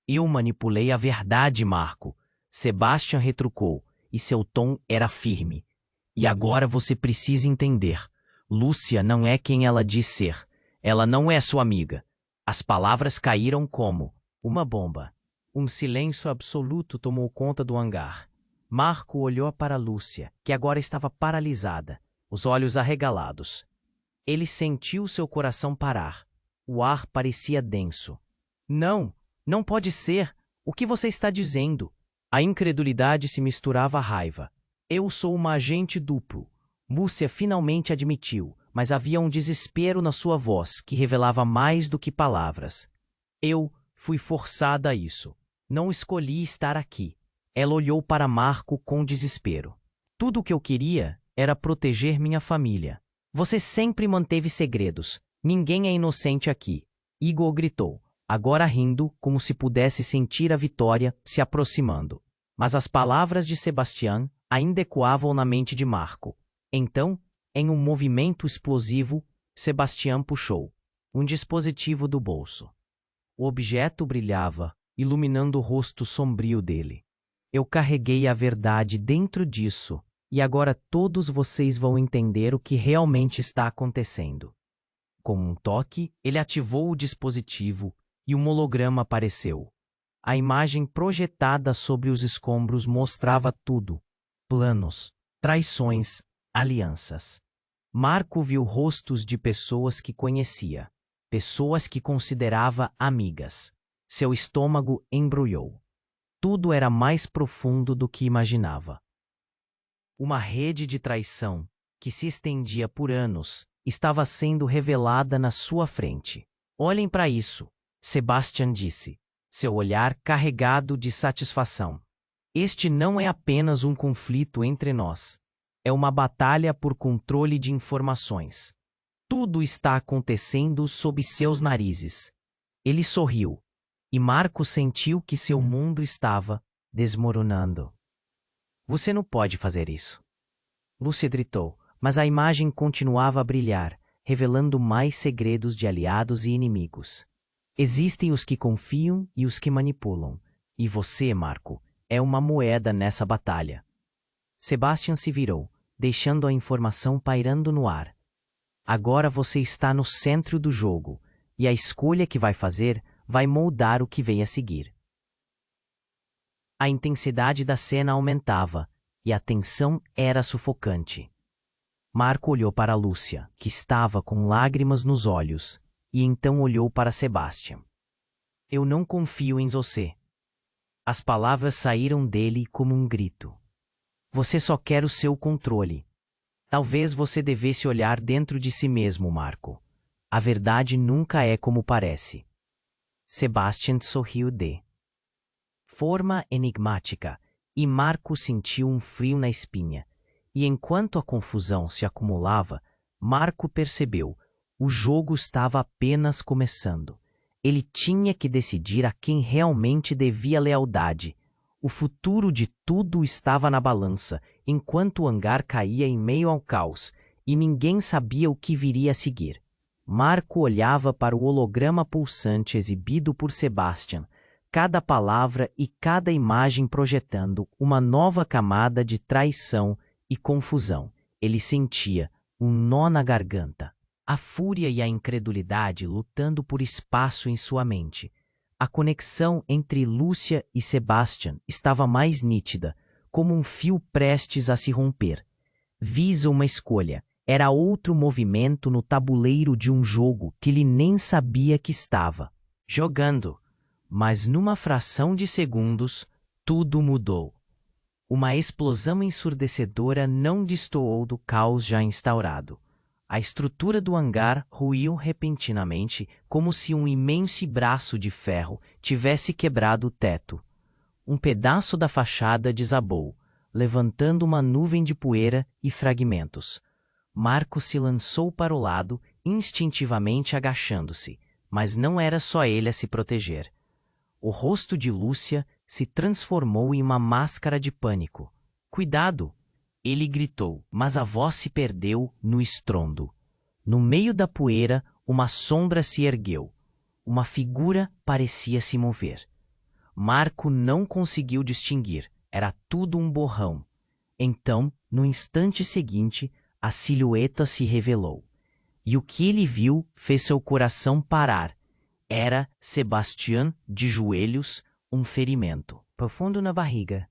Eu manipulei a verdade, Marco. Sebastian retrucou, e seu tom era firme. E agora você precisa entender. Lúcia não é quem ela diz ser. Ela não é sua amiga. As palavras caíram como uma bomba. Um silêncio absoluto tomou conta do hangar. Marco olhou para Lúcia, que agora estava paralisada, os olhos arregalados. Ele sentiu seu coração parar. O ar parecia denso. Não, não pode ser. O que você está dizendo? A incredulidade se misturava à raiva. Eu sou uma agente duplo. Lúcia finalmente admitiu, mas havia um desespero na sua voz que revelava mais do que palavras. Eu fui forçada a isso. Não escolhi estar aqui. Ela olhou para Marco com desespero. Tudo o que eu queria era proteger minha família. Você sempre manteve segredos. Ninguém é inocente aqui. Igor gritou, agora rindo como se pudesse sentir a vitória se aproximando. Mas as palavras de Sebastian ainda ecoavam na mente de Marco. Então, em um movimento explosivo, Sebastian puxou um dispositivo do bolso. O objeto brilhava, iluminando o rosto sombrio dele. Eu carreguei a verdade dentro disso, e agora todos vocês vão entender o que realmente está acontecendo. Com um toque, ele ativou o dispositivo e um holograma apareceu. A imagem projetada sobre os escombros mostrava tudo: planos, traições, alianças. Marco viu rostos de pessoas que conhecia, pessoas que considerava amigas. Seu estômago embrulhou. Tudo era mais profundo do que imaginava. Uma rede de traição, que se estendia por anos, estava sendo revelada na sua frente. Olhem para isso, Sebastian disse, seu olhar carregado de satisfação. Este não é apenas um conflito entre nós. É uma batalha por controle de informações. Tudo está acontecendo sob seus narizes. Ele sorriu, e Marco sentiu que seu mundo estava desmoronando. Você não pode fazer isso. Lúcia gritou, mas a imagem continuava a brilhar, revelando mais segredos de aliados e inimigos. Existem os que confiam e os que manipulam. E você, Marco, é uma moeda nessa batalha. Sebastian se virou, deixando a informação pairando no ar. Agora você está no centro do jogo, e a escolha que vai fazer vai moldar o que vem a seguir. A intensidade da cena aumentava, e a tensão era sufocante. Marco olhou para Lúcia, que estava com lágrimas nos olhos, e então olhou para Sebastian. Eu não confio em você. As palavras saíram dele como um grito. Você só quer o seu controle. Talvez você devesse olhar dentro de si mesmo, Marco. A verdade nunca é como parece. Sebastian sorriu de forma enigmática, e Marco sentiu um frio na espinha. E enquanto a confusão se acumulava, Marco percebeu: o jogo estava apenas começando. Ele tinha que decidir a quem realmente devia lealdade. O futuro de tudo estava na balança, enquanto o hangar caía em meio ao caos. e ninguém sabia o que viria a seguir. Marco olhava para o holograma pulsante exibido por Sebastian, cada palavra e cada imagem projetando uma nova camada de traição e confusão. Ele sentia um nó na garganta, a fúria e a incredulidade lutando por espaço em sua mente. A conexão entre Lúcia e Sebastian estava mais nítida, como um fio prestes a se romper. Visa uma escolha. Era outro movimento no tabuleiro de um jogo que ele nem sabia que estava jogando. Mas numa fração de segundos, tudo mudou. Uma explosão ensurdecedora não destoou do caos já instaurado. A estrutura do hangar ruiu repentinamente, como se um imenso braço de ferro tivesse quebrado o teto. Um pedaço da fachada desabou, levantando uma nuvem de poeira e fragmentos. Marco se lançou para o lado, instintivamente agachando-se, mas não era só ele a se proteger. O rosto de Lúcia se transformou em uma máscara de pânico. "Cuidado!" ele gritou, mas a voz se perdeu no estrondo. No meio da poeira, uma sombra se ergueu. Uma figura parecia se mover. Marco não conseguiu distinguir, era tudo um borrão. Então, no instante seguinte, a silhueta se revelou. E o que ele viu fez seu coração parar. Era Sebastian de joelhos, um ferimento profundo na barriga.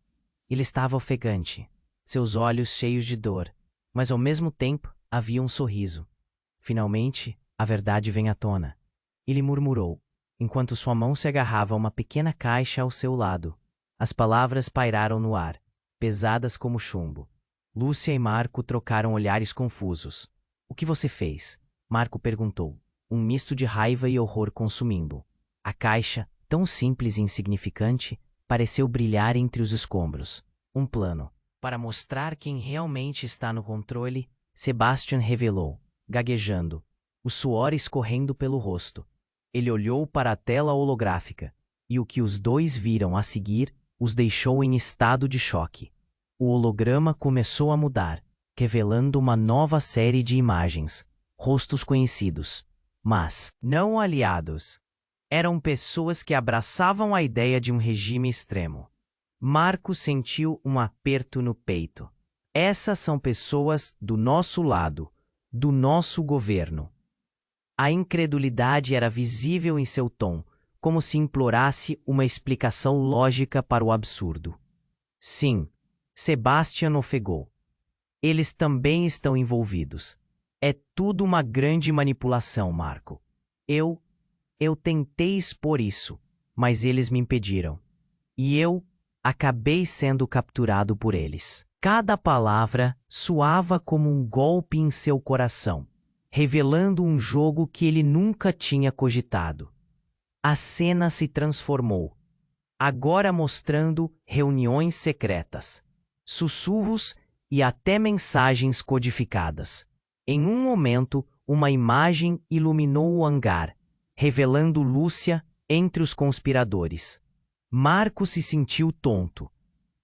Ele estava ofegante, seus olhos cheios de dor, mas ao mesmo tempo havia um sorriso. Finalmente, a verdade vem à tona. Ele murmurou, enquanto sua mão se agarrava a uma pequena caixa ao seu lado. As palavras pairaram no ar, pesadas como chumbo. Lúcia e Marco trocaram olhares confusos. "O que você fez?" Marco perguntou, um misto de raiva e horror consumindo. A caixa, tão simples e insignificante, pareceu brilhar entre os escombros. Um plano. Para mostrar quem realmente está no controle, Sebastian revelou, gaguejando, o suor escorrendo pelo rosto. Ele olhou para a tela holográfica, e o que os dois viram a seguir os deixou em estado de choque. O holograma começou a mudar, revelando uma nova série de imagens, rostos conhecidos, mas não aliados. Eram pessoas que abraçavam a ideia de um regime extremo. Marco sentiu um aperto no peito. Essas são pessoas do nosso lado, do nosso governo. A incredulidade era visível em seu tom, como se implorasse uma explicação lógica para o absurdo. Sim, Sebastian ofegou. Eles também estão envolvidos. É tudo uma grande manipulação, Marco. Eu tentei expor isso, mas eles me impediram. E eu acabei sendo capturado por eles. Cada palavra soava como um golpe em seu coração, revelando um jogo que ele nunca tinha cogitado. A cena se transformou, agora mostrando reuniões secretas, sussurros e até mensagens codificadas. Em um momento, uma imagem iluminou o hangar, revelando Lúcia entre os conspiradores. Marco se sentiu tonto.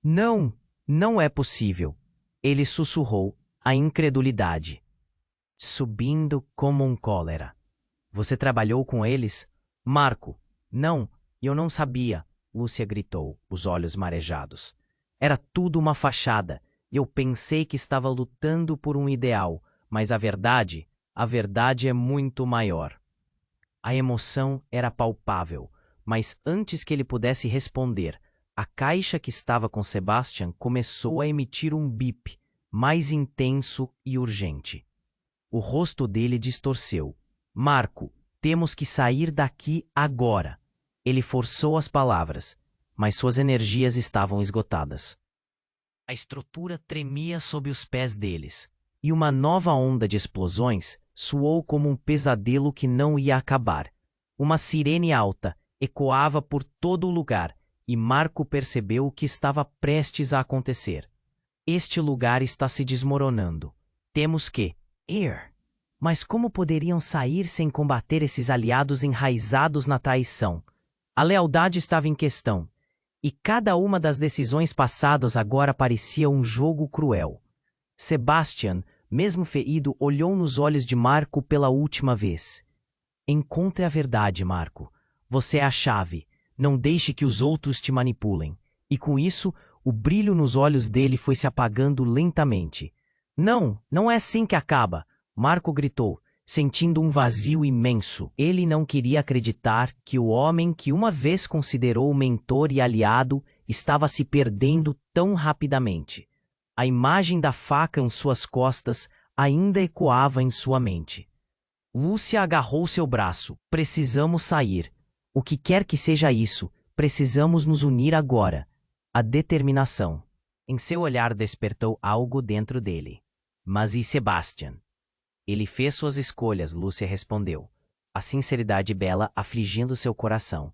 Não, não é possível. Ele sussurrou, a incredulidade subindo como um cólera. Você trabalhou com eles? Marco, não, eu não sabia, Lúcia gritou, os olhos marejados. Era tudo uma fachada. Eu pensei que estava lutando por um ideal, mas a verdade é muito maior. A emoção era palpável, mas antes que ele pudesse responder, a caixa que estava com Sebastian começou a emitir um bip, mais intenso e urgente. O rosto dele distorceu. Marco, temos que sair daqui agora. Ele forçou as palavras, mas suas energias estavam esgotadas. A estrutura tremia sob os pés deles, e uma nova onda de explosões soou como um pesadelo que não ia acabar. Uma sirene alta ecoava por todo o lugar, e Marco percebeu o que estava prestes a acontecer. Este lugar está se desmoronando. Temos que ir. Mas como poderiam sair sem combater esses aliados enraizados na traição? A lealdade estava em questão, e cada uma das decisões passadas agora parecia um jogo cruel. Sebastian Mesmo ferido, olhou nos olhos de Marco pela última vez. Encontre a verdade, Marco. Você é a chave. Não deixe que os outros te manipulem. E com isso, o brilho nos olhos dele foi se apagando lentamente. Não, não é assim que acaba, Marco gritou, sentindo um vazio imenso. Ele não queria acreditar que o homem que uma vez considerou mentor e aliado estava se perdendo tão rapidamente. A imagem da faca em suas costas ainda ecoava em sua mente. Lúcia agarrou seu braço. Precisamos sair. O que quer que seja isso, precisamos nos unir agora. A determinação. Em seu olhar despertou algo dentro dele. Mas e Sebastian? Ele fez suas escolhas, Lúcia respondeu. A sinceridade bela afligindo seu coração.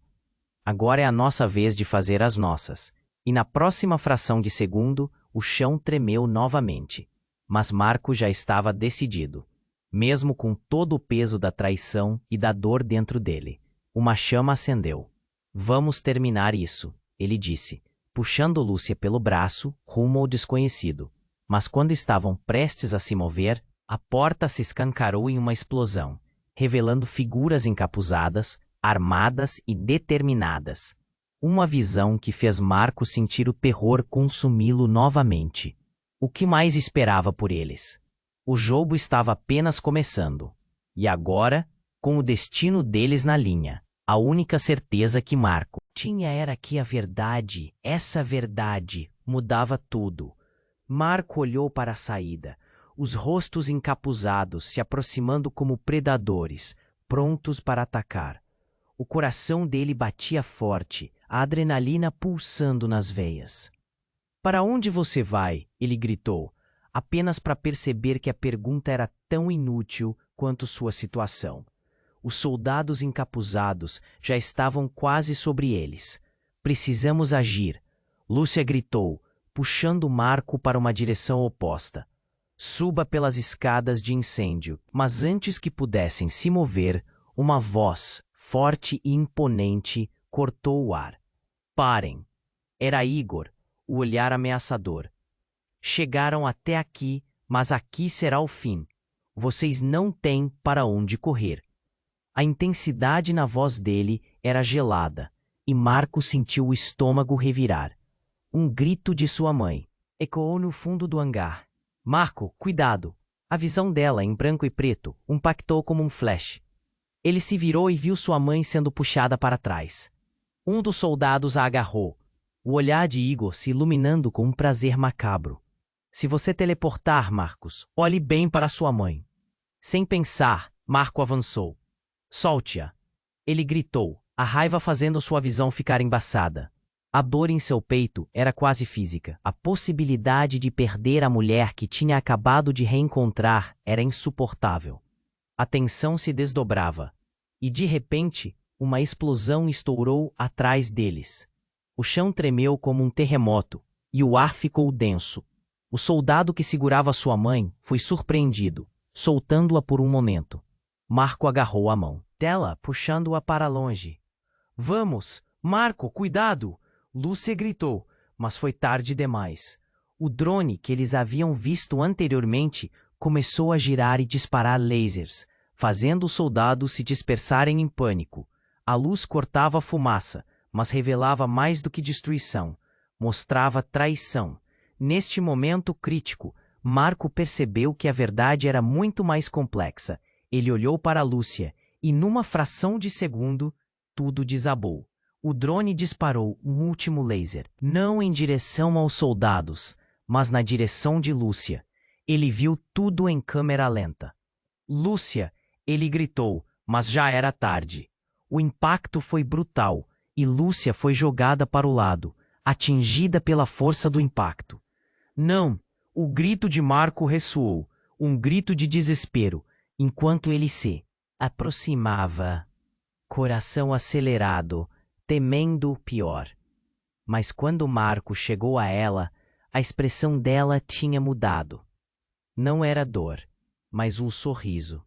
Agora é a nossa vez de fazer as nossas. E na próxima fração de segundo, o chão tremeu novamente. Mas Marco já estava decidido. Mesmo com todo o peso da traição e da dor dentro dele, uma chama acendeu. Vamos terminar isso, ele disse, puxando Lúcia pelo braço rumo ao desconhecido. Mas quando estavam prestes a se mover, a porta se escancarou em uma explosão, revelando figuras encapuzadas, armadas e determinadas. Uma visão que fez Marco sentir o terror consumi-lo novamente. O que mais esperava por eles? O jogo estava apenas começando. E agora, com o destino deles na linha, a única certeza que Marco tinha era que a verdade, essa verdade, mudava tudo. Marco olhou para a saída, os rostos encapuzados se aproximando como predadores, prontos para atacar. O coração dele batia forte, a adrenalina pulsando nas veias. Para onde você vai? Ele gritou, apenas para perceber que a pergunta era tão inútil quanto sua situação. Os soldados encapuzados já estavam quase sobre eles. Precisamos agir, Lúcia gritou, puxando Marco para uma direção oposta. Suba pelas escadas de incêndio, mas antes que pudessem se mover, uma voz, forte e imponente, cortou o ar. Parem! Era Igor, o olhar ameaçador. Chegaram até aqui, mas aqui será o fim. Vocês não têm para onde correr. A intensidade na voz dele era gelada, e Marco sentiu o estômago revirar. Um grito de sua mãe ecoou no fundo do hangar. Marco, cuidado! A visão dela, em branco e preto, impactou como um flash. Ele se virou e viu sua mãe sendo puxada para trás. Um dos soldados a agarrou, o olhar de Igor se iluminando com um prazer macabro. Se você teleportar, Marcos, olhe bem para sua mãe. Sem pensar, Marco avançou. Solte-a! Ele gritou, a raiva fazendo sua visão ficar embaçada. A dor em seu peito era quase física. A possibilidade de perder a mulher que tinha acabado de reencontrar era insuportável. A tensão se desdobrava. E de repente, uma explosão estourou atrás deles. O chão tremeu como um terremoto, e o ar ficou denso. O soldado que segurava sua mãe foi surpreendido, soltando-a por um momento. Marco agarrou a mão dela, puxando-a para longe. Vamos! Marco, cuidado! Lúcia gritou, mas foi tarde demais. O drone que eles haviam visto anteriormente começou a girar e disparar lasers, fazendo os soldados se dispersarem em pânico. A luz cortava a fumaça, mas revelava mais do que destruição. Mostrava traição. Neste momento crítico, Marco percebeu que a verdade era muito mais complexa. Ele olhou para Lúcia e, numa fração de segundo, tudo desabou. O drone disparou um último laser, não em direção aos soldados, mas na direção de Lúcia. Ele viu tudo em câmera lenta. Lúcia! Ele gritou, mas já era tarde. O impacto foi brutal e Lúcia foi jogada para o lado, atingida pela força do impacto. Não! O grito de Marco ressoou, um grito de desespero, enquanto ele se aproximava. Coração acelerado, temendo o pior. Mas quando Marco chegou a ela, a expressão dela tinha mudado. Não era dor, mas um sorriso.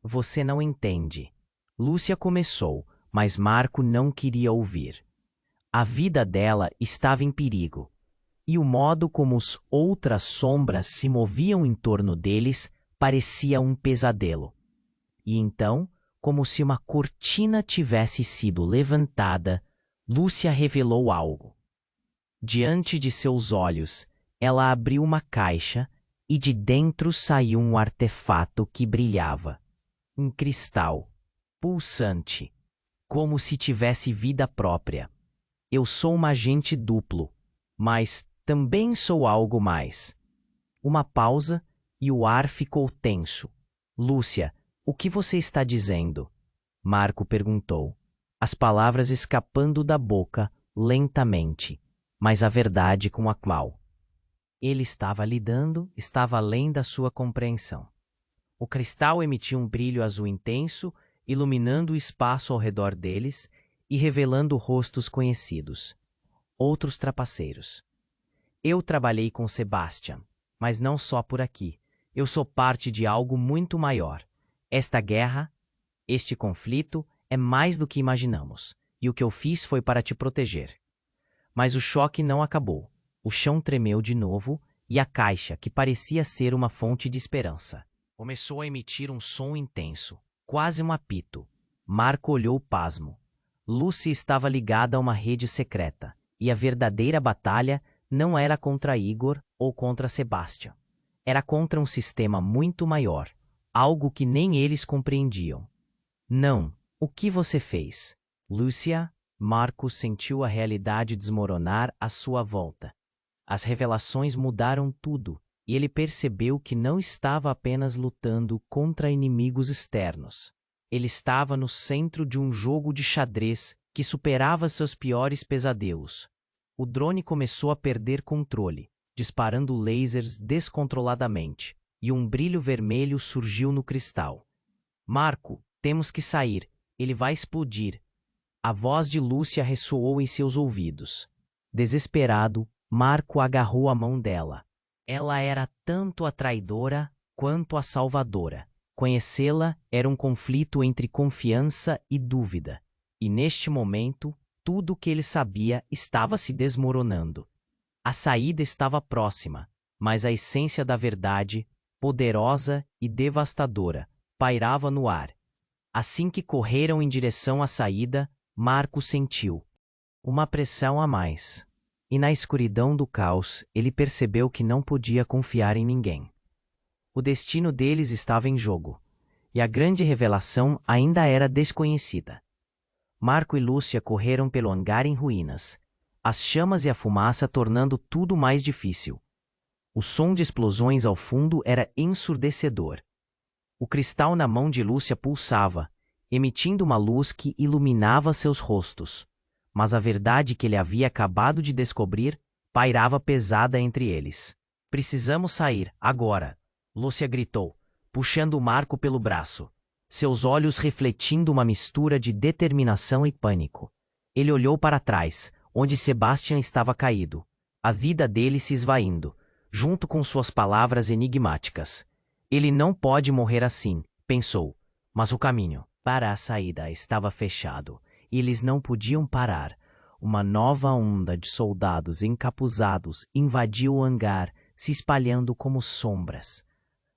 Você não entende. Lúcia começou, mas Marco não queria ouvir. A vida dela estava em perigo. e o modo como as outras sombras se moviam em torno deles parecia um pesadelo. E então, como se uma cortina tivesse sido levantada, Lúcia revelou algo. Diante de seus olhos, ela abriu uma caixa e de dentro saiu um artefato que brilhava. Um cristal, pulsante, como se tivesse vida própria. Eu sou um agente duplo, mas também sou algo mais. Uma pausa e o ar ficou tenso. Lúcia, o que você está dizendo? Marco perguntou, as palavras escapando da boca lentamente, mas a verdade com a qual ele estava lidando estava além da sua compreensão. O cristal emitia um brilho azul intenso, iluminando o espaço ao redor deles e revelando rostos conhecidos. Outros trapaceiros. Eu trabalhei com Sebastian, mas não só por aqui. Eu sou parte de algo muito maior. Esta guerra, este conflito, é mais do que imaginamos, e o que eu fiz foi para te proteger. Mas o choque não acabou. O chão tremeu de novo e a caixa, que parecia ser uma fonte de esperança, começou a emitir um som intenso, quase um apito. Marco olhou pasmo. Lucy estava ligada a uma rede secreta, e a verdadeira batalha não era contra Igor ou contra Sebastian. Era contra um sistema muito maior, algo que nem eles compreendiam. Não, o que você fez? Lúcia, Marco sentiu a realidade desmoronar à sua volta. As revelações mudaram tudo, e ele percebeu que não estava apenas lutando contra inimigos externos. Ele estava no centro de um jogo de xadrez que superava seus piores pesadelos. O drone começou a perder controle, disparando lasers descontroladamente, e um brilho vermelho surgiu no cristal. Marco, temos que sair, ele vai explodir. A voz de Lúcia ressoou em seus ouvidos. Desesperado, Marco agarrou a mão dela. Ela era tanto a traidora quanto a salvadora. Conhecê-la era um conflito entre confiança e dúvida. E neste momento, tudo o que ele sabia estava se desmoronando. A saída estava próxima, mas a essência da verdade, poderosa e devastadora, pairava no ar. Assim que correram em direção à saída, Marco sentiu uma pressão a mais. E na escuridão do caos, ele percebeu que não podia confiar em ninguém. O destino deles estava em jogo, e a grande revelação ainda era desconhecida. Marco e Lúcia correram pelo hangar em ruínas, as chamas e a fumaça tornando tudo mais difícil. O som de explosões ao fundo era ensurdecedor. O cristal na mão de Lúcia pulsava, emitindo uma luz que iluminava seus rostos. Mas a verdade que ele havia acabado de descobrir pairava pesada entre eles. Precisamos sair, agora, Lúcia gritou, puxando Marco pelo braço, seus olhos refletindo uma mistura de determinação e pânico. Ele olhou para trás, onde Sebastian estava caído, a vida dele se esvaindo, junto com suas palavras enigmáticas. Ele não pode morrer assim, pensou, mas o caminho para a saída estava fechado. E eles não podiam parar. Uma nova onda de soldados encapuzados invadiu o hangar, se espalhando como sombras.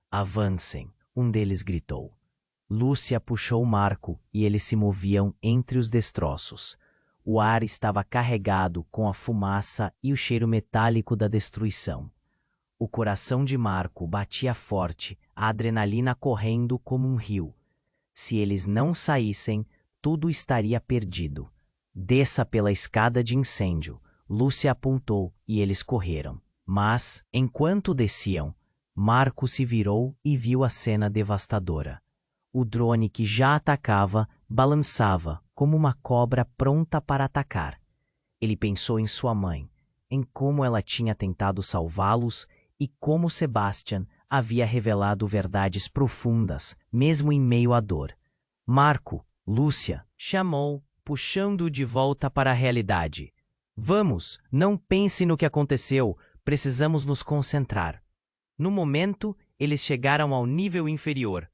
Avancem, um deles gritou. Lúcia puxou Marco e eles se moviam entre os destroços. O ar estava carregado com a fumaça e o cheiro metálico da destruição. O coração de Marco batia forte, a adrenalina correndo como um rio. Se eles não saíssem, tudo estaria perdido. Desça pela escada de incêndio. Lúcia apontou e eles correram. Mas, enquanto desciam, Marco se virou e viu a cena devastadora. O drone que já atacava balançava como uma cobra pronta para atacar. Ele pensou em sua mãe, em como ela tinha tentado salvá-los e como Sebastian havia revelado verdades profundas, mesmo em meio à dor. Marco, Lúcia, chamou, puxando-o de volta para a realidade. Vamos, não pense no que aconteceu, precisamos nos concentrar. No momento, eles chegaram ao nível inferior.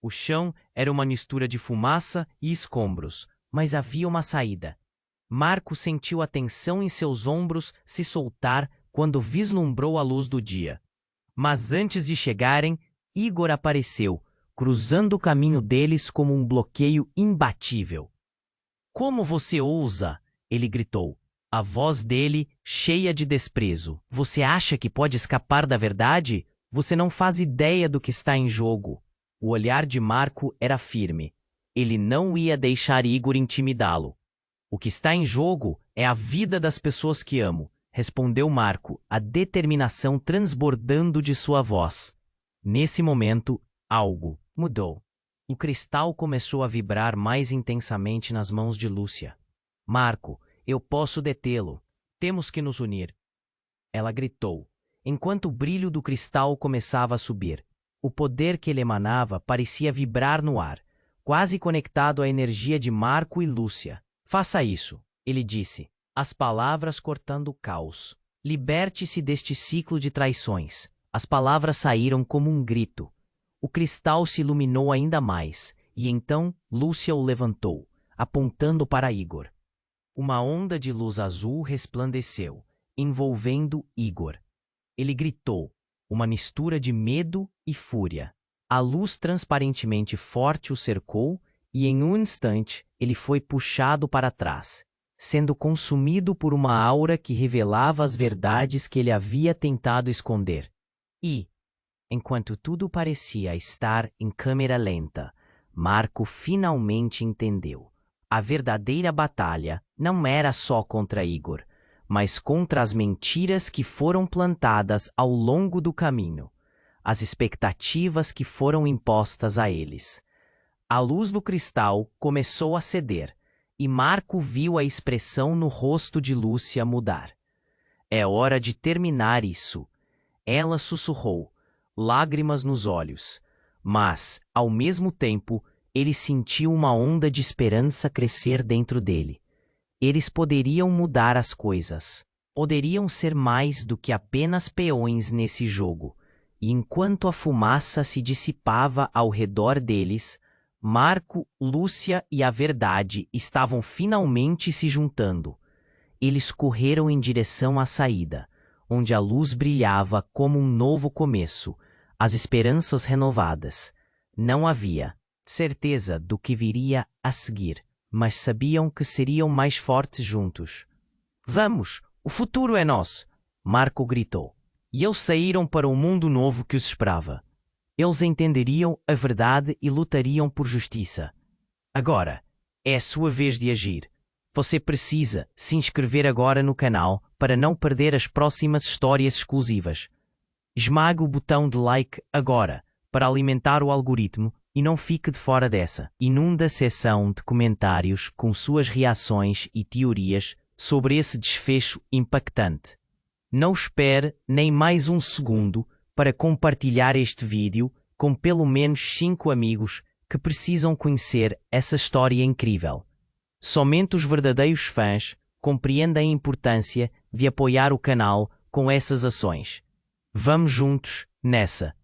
O chão era uma mistura de fumaça e escombros, mas havia uma saída. Marco sentiu a tensão em seus ombros se soltar quando vislumbrou a luz do dia. Mas antes de chegarem, Igor apareceu, cruzando o caminho deles como um bloqueio imbatível. "Como você ousa?" ele gritou, a voz dele cheia de desprezo. "Você acha que pode escapar da verdade? Você não faz ideia do que está em jogo." O olhar de Marco era firme. Ele não ia deixar Igor intimidá-lo. "O que está em jogo é a vida das pessoas que amo", respondeu Marco, a determinação transbordando de sua voz. Nesse momento, algo mudou. O cristal começou a vibrar mais intensamente nas mãos de Lúcia. "Marco, eu posso detê-lo. Temos que nos unir." Ela gritou, enquanto o brilho do cristal começava a subir. O poder que ele emanava parecia vibrar no ar, quase conectado à energia de Marco e Lúcia. "Faça isso", ele disse, as palavras cortando o caos. "Liberte-se deste ciclo de traições." As palavras saíram como um grito. O cristal se iluminou ainda mais, e então Lúcia o levantou, apontando para Igor. Uma onda de luz azul resplandeceu, envolvendo Igor. Ele gritou, uma mistura de medo e fúria. A luz transparentemente forte o cercou e em um instante ele foi puxado para trás, sendo consumido por uma aura que revelava as verdades que ele havia tentado esconder. E, enquanto tudo parecia estar em câmera lenta, Marco finalmente entendeu. A verdadeira batalha não era só contra Igor, mas contra as mentiras que foram plantadas ao longo do caminho, as expectativas que foram impostas a eles. A luz do cristal começou a ceder, e Marco viu a expressão no rosto de Lúcia mudar. "É hora de terminar isso." Ela sussurrou, lágrimas nos olhos, mas, ao mesmo tempo, ele sentiu uma onda de esperança crescer dentro dele. Eles poderiam mudar as coisas. Poderiam ser mais do que apenas peões nesse jogo. E enquanto a fumaça se dissipava ao redor deles, Marco, Lúcia e a verdade estavam finalmente se juntando. Eles correram em direção à saída, onde a luz brilhava como um novo começo, as esperanças renovadas. Não havia certeza do que viria a seguir, mas sabiam que seriam mais fortes juntos. "Vamos! O futuro é nosso!" Marco gritou. E eles saíram para o mundo novo que os esperava. Eles entenderiam a verdade e lutariam por justiça. Agora, é a sua vez de agir. Você precisa se inscrever agora no canal para não perder as próximas histórias exclusivas. Esmague o botão de like agora para alimentar o algoritmo e não fique de fora dessa. Inunda a seção de comentários com suas reações e teorias sobre esse desfecho impactante. Não espere nem mais um segundo para compartilhar este vídeo com pelo menos 5 amigos que precisam conhecer essa história incrível. Somente os verdadeiros fãs compreendem a importância de apoiar o canal com essas ações. Vamos juntos nessa!